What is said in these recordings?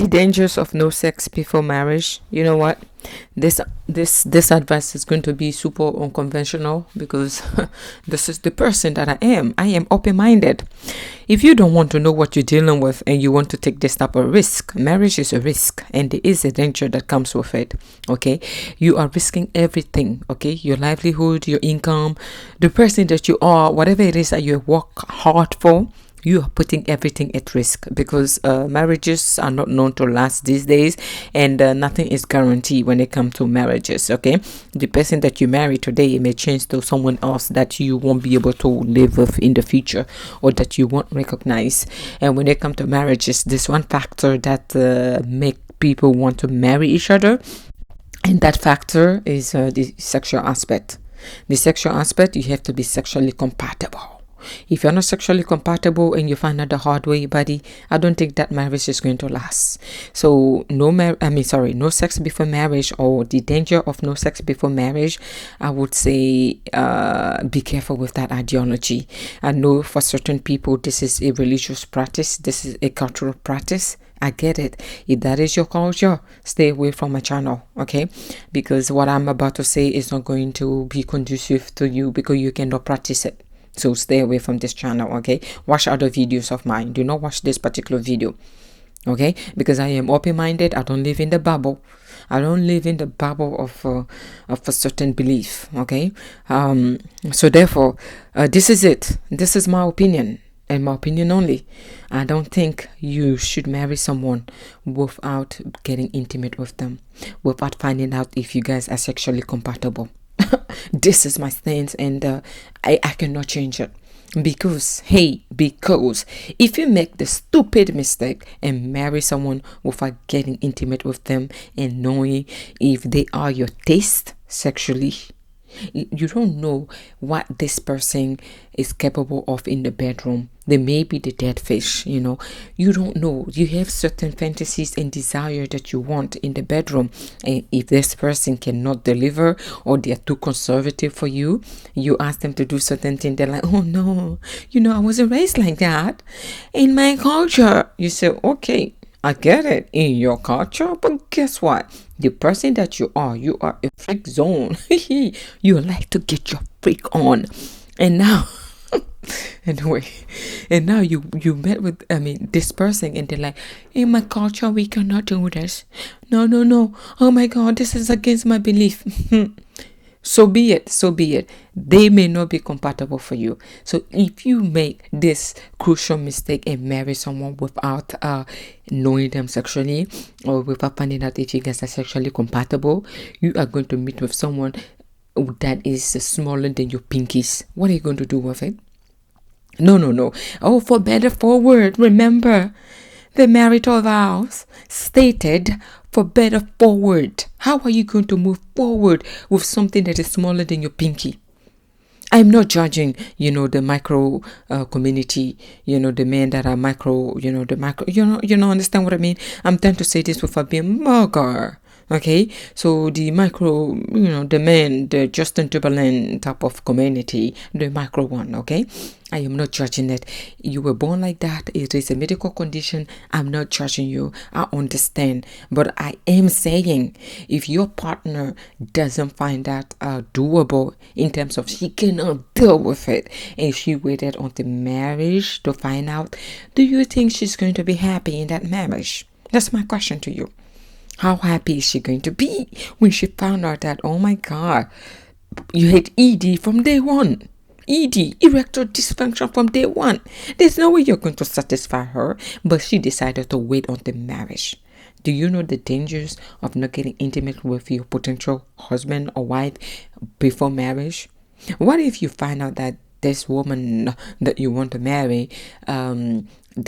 The dangers of no sex before marriage. You know what? This advice is going to be super unconventional because this is the person that I am. I am open-minded. If you don't want to know what you're dealing with and you want to take this type of risk, marriage is a risk and there is a danger that comes with it. Okay, you are risking everything. Okay, your livelihood, your income, the person that you are, whatever it is that you work hard for. You are putting everything at risk because marriages are not known to last these days, and nothing is guaranteed when it comes to marriages. Okay, the person that you marry today may change to someone else that you won't be able to live with in the future, or that you won't recognize. And when it comes to marriages, this one factor that make people want to marry each other, and that factor is the sexual aspect. The sexual aspect, you have to be sexually compatible. If you're not sexually compatible and you find out the hard way, buddy, I don't think that marriage is going to last. So no sex before marriage, or the danger of no sex before marriage. I would say be careful with that ideology. I know for certain people this is a religious practice, this is a cultural practice. I get it. If that is your culture, stay away from my channel, okay? Because what I'm about to say is not going to be conducive to you because you cannot practice it. So stay away from this channel, okay? Watch other videos of mine. Do not watch this particular video, okay? Because I am open-minded. I don't live in the bubble. I don't live in the bubble of a certain belief, okay? So therefore, this is it. This is my opinion, and my opinion only. I don't think you should marry someone without getting intimate with them, without finding out if you guys are sexually compatible. This is my stance, and I cannot change it. Because if you make the stupid mistake and marry someone without getting intimate with them and knowing if they are your taste sexually, you don't know what this person is capable of in the bedroom. They may be the dead fish, you know. You don't know. You have certain fantasies and desire that you want in the bedroom, and if this person cannot deliver, or they are too conservative for you, you ask them to do certain things, they're like, oh no, you know, I wasn't raised like that in my culture. You say, okay, I get it in your culture, but guess what? The person that you are a freak zone. You like to get your freak on. And now, anyway, and now you met with, this person, and they're like, in my culture, we cannot do this. No. Oh my God, this is against my belief. So be it. They may not be compatible for you. So if you make this crucial mistake and marry someone without knowing them sexually, or without finding out if you guys are sexually compatible, you are going to meet with someone that is smaller than your pinkies. What are you going to do with it? No. Oh, for better, forward. Remember, the marital vows stated for better forward. How are you going to move forward with something that is smaller than your pinky? I'm not judging, the micro community, the men that are micro, understand what I mean? I'm trying to say this without being vulgar. Okay, so the micro, the men, the Justin Timberland type of community, the micro one, okay? I am not judging it. You were born like that. It is a medical condition. I'm not judging you. I understand. But I am saying, if your partner doesn't find that doable in terms of she cannot deal with it, and she waited until marriage to find out, do you think she's going to be happy in that marriage? That's my question to you. How happy is she going to be when she found out that, oh my God, you had ED from day one? ED, erectile dysfunction from day one. There's no way you're going to satisfy her, but she decided to wait until marriage. Do you know the dangers of not getting intimate with your potential husband or wife before marriage? What if you find out that this woman that you want to marry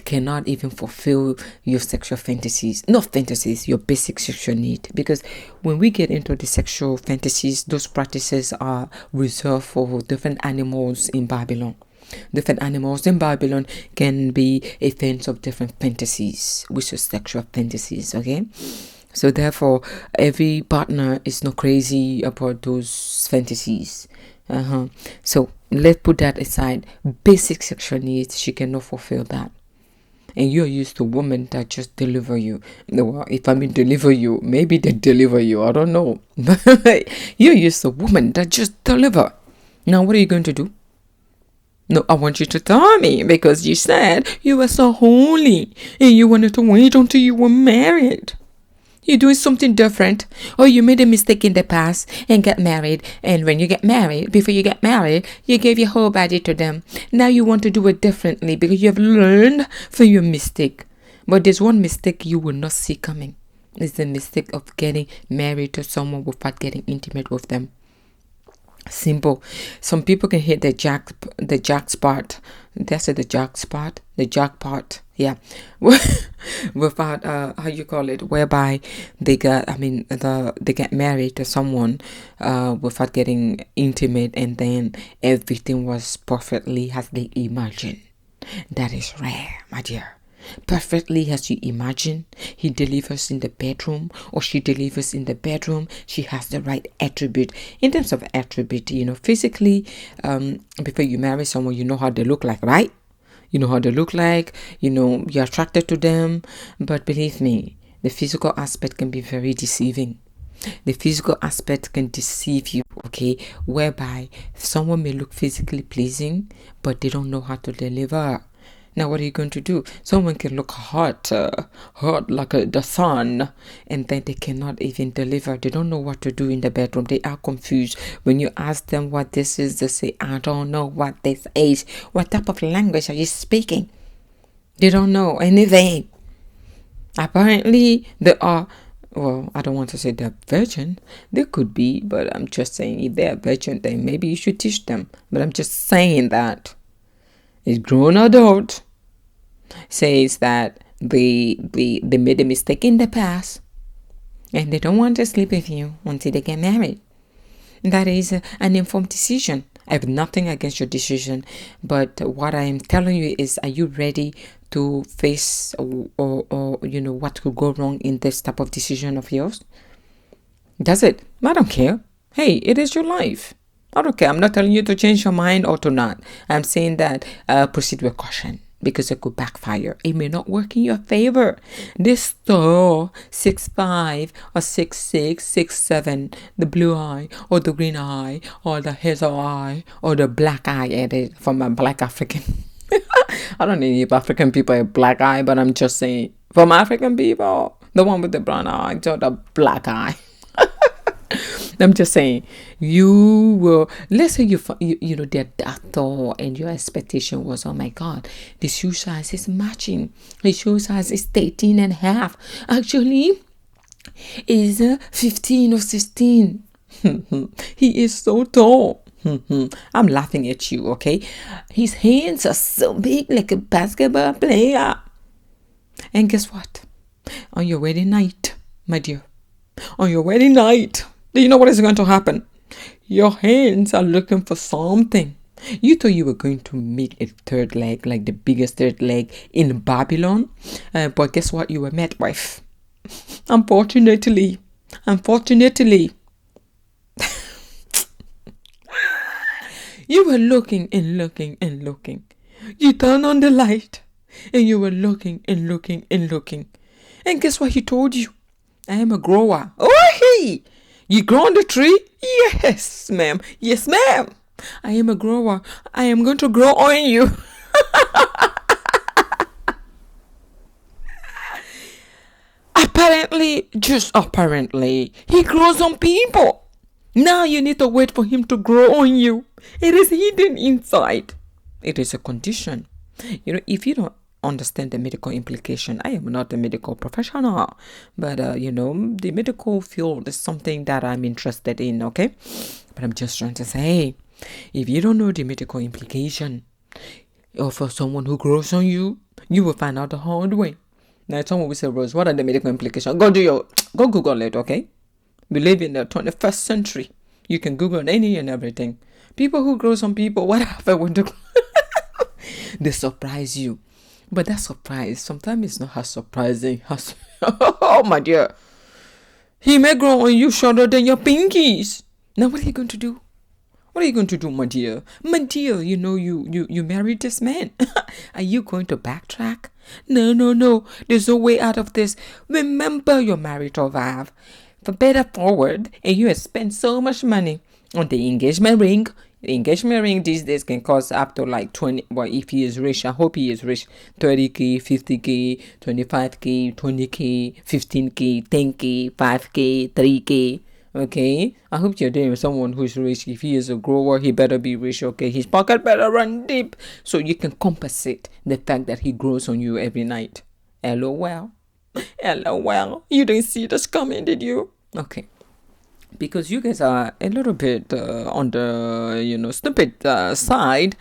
cannot even fulfill your sexual fantasies, not fantasies, your basic sexual need? Because when we get into the sexual fantasies, those practices are reserved for different animals in Babylon. Different animals in Babylon can be a fans of different fantasies, which is sexual fantasies, okay? So therefore, every partner is not crazy about those fantasies. So let's put that aside. Basic sexual needs, she cannot fulfill that. and you're used to women that just deliver you. Well, if I mean deliver you, maybe they deliver you. I don't know. You're used to women that just deliver. Now, what are you going to do? No, I want you to tell me, because you said you were so holy and you wanted to wait until you were married. You're doing something different, or you made a mistake in the past and got married, and when you get married, before you get married, you gave your whole body to them. Now you want to do it differently because you have learned from your mistake. But there's one mistake you will not see coming. It's the mistake of getting married to someone without getting intimate with them. Simple. Some people can hit the jackpot. That's it, the jackpot. Yeah, without how you call it, whereby they get married to someone without getting intimate, and then everything was perfectly as they imagine. That is rare, my dear. Perfectly as you imagine, he delivers in the bedroom or she delivers in the bedroom. She has the right attribute. In terms of attribute, physically, before you marry someone, you know how they look like, right? You know how they look like, you're attracted to them. But believe me, the physical aspect can be very deceiving. The physical aspect can deceive you, okay? Whereby someone may look physically pleasing, but they don't know how to deliver. Now, what are you going to do? Someone can look hot like the sun, and then they cannot even deliver. They don't know what to do in the bedroom. They are confused. When you ask them what this is, they say, I don't know what this is. What type of language are you speaking? They don't know anything. Apparently, they are, well, I don't want to say they're virgin. They could be, but I'm just saying if they're virgin, then maybe you should teach them. But I'm just saying that. A grown adult says that they made a mistake in the past and they don't want to sleep with you until they get married. That is an informed decision. I have nothing against your decision, but what I am telling you is, are you ready to face or what could go wrong in this type of decision of yours? Does it? I don't care. Hey, it is your life. I don't care. I'm not telling you to change your mind or to not. I'm saying that proceed with caution, because it could backfire. It may not work in your favor. This tall 6'5" or 6'6", 6'7", the blue eye or the green eye or the hazel eye or the black eye edit from a black African. I don't know if African people have black eye, but I'm just saying from African people, the one with the brown eye to the black eye. I'm just saying, you will, let's say they're that tall and your expectation was, oh my God, the shoe size is matching. The shoe size is 13 and a half. Actually, is 15 or 16. He is so tall. I'm laughing at you, okay? His hands are so big, like a basketball player. And guess what? On your wedding night, my dear, on your wedding night, do you know what is going to happen? Your hands are looking for something. You thought you were going to meet a third leg, like the biggest third leg in Babylon. But guess what? You were met with. Unfortunately. You were looking and looking and looking. You turned on the light and you were looking and looking and looking. And guess what he told you? I am a grower. Oh, hey! You grow on the tree? Yes, ma'am. Yes, ma'am. I am a grower. I am going to grow on you. Just apparently, he grows on people. Now you need to wait for him to grow on you. It is hidden inside. It is a condition. If you don't understand the medical implication, I am not a medical professional, but the medical field is something that I'm interested in, okay? But I'm just trying to say, if you don't know the medical implication of someone who grows on you, you will find out the hard way. Now someone will say, Rose, what are the medical implications? Go Google it, okay? We live in the 21st century. You can Google any and everything. People who grow on people, what happened when they surprise you? But that surprise sometimes is not as surprising as oh my dear. He may grow on you shorter than your pinkies. Now what are you going to do? What are you going to do, my dear? My dear, you married this man. Are you going to backtrack? No, no, no. There's no way out of this. Remember your marital vow. For better forward, and you have spent so much money on the engagement ring. The engagement ring these days can cost up to like 20. Well, if he is rich, I hope he is rich. 30K, 50K, 25K, 20K, 15K, 10K, 5K, 3K. Okay, I hope you're dating someone who's rich. If he is a grower, he better be rich. Okay, his pocket better run deep so you can compensate the fact that he grows on you every night. LOL. LOL. You didn't see this coming, did you? Okay. Because you guys are a little bit on the stupid side.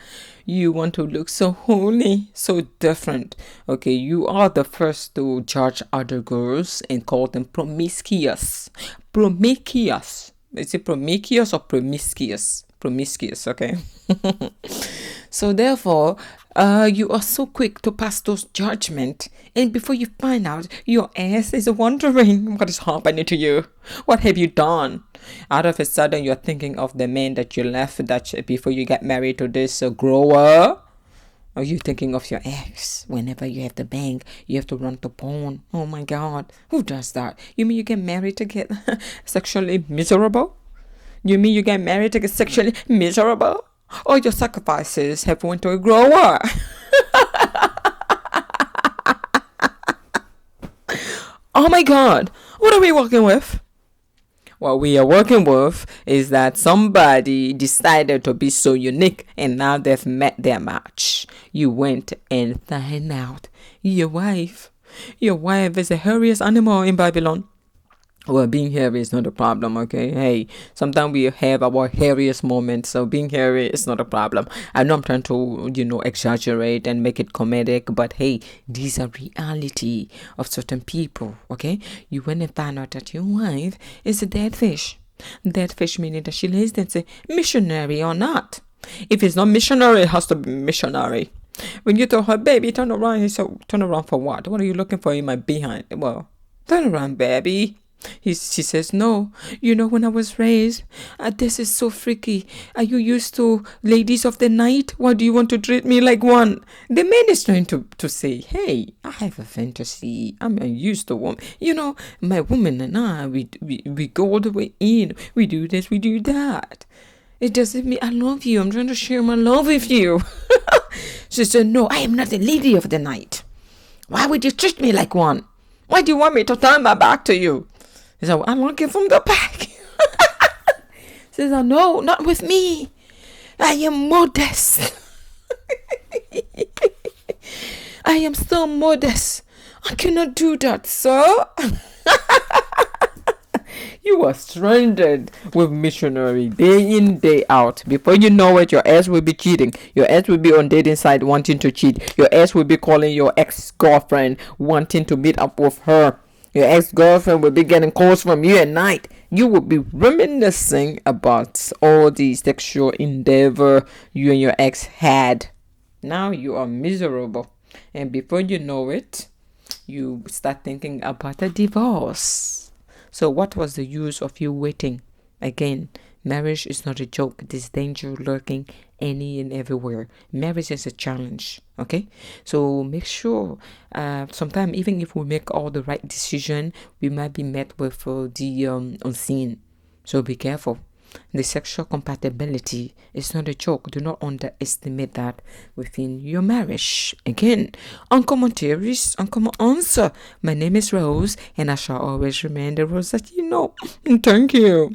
You want to look so holy, so different. Okay, you are the first to judge other girls and call them promiscuous. Promiscuous. Is it promiscuous or promiscuous? Promiscuous, okay. So therefore, you are so quick to pass those judgment, and before you find out, your ass is wondering what is happening to you. What have you done? Out of a sudden, you're thinking of the man that you left that before you get married to this grower. Are you thinking of your ex? Whenever you have the bank, you have to run to porn. Oh my God, who does that? You mean you get married to get sexually miserable? You mean you get married to get sexually miserable? All your sacrifices have went to a grower. Oh my God, what are we working with? What we are working with is that somebody decided to be so unique and now they've met their match. You went and found out your wife is the hairiest animal in Babylon. Well, being hairy is not a problem, okay? Hey, sometimes we have our hairiest moments, so being hairy is not a problem. I know I'm trying to, exaggerate and make it comedic, but hey, these are reality of certain people, okay? You went and found out that your wife is a dead fish. Dead fish meaning that she lays there and say, missionary or not. If it's not missionary, it has to be missionary. When you tell her, baby, turn around, he said, turn around for what? What are you looking for in my behind? Well, turn around, baby. She says, no, when I was raised, this is so freaky. Are you used to ladies of the night? Why do you want to treat me like one? The man is trying to say, hey, I have a fantasy. I'm used to woman. My woman and I, we go all the way in. We do this, we do that. It doesn't mean I love you. I'm trying to share my love with you. She said, no, I am not a lady of the night. Why would you treat me like one? Why do you want me to turn my back to you? He said, well, I'm looking from the back. She says, oh, no, not with me. I am modest. I am so modest. I cannot do that, sir. You are stranded with missionary day in, day out. Before you know it, your ass will be cheating. Your ass will be on dating site wanting to cheat. Your ass will be calling your ex-girlfriend wanting to meet up with her. Your ex-girlfriend will be getting calls from you at night. You will be reminiscing about all the sexual endeavor you and your ex had. Now you are miserable. And before you know it, you start thinking about a divorce. So what was the use of you waiting? Again, marriage is not a joke. There's danger lurking any and everywhere. Marriage is a challenge, okay? So make sure, sometimes even if we make all the right decision, we might be met with the unseen. So be careful. The sexual compatibility is not a joke. Do not underestimate that within your marriage. Again, uncommon theories, uncommon answer. My name is Rose, and I shall always remain the Rose that you know. Thank you.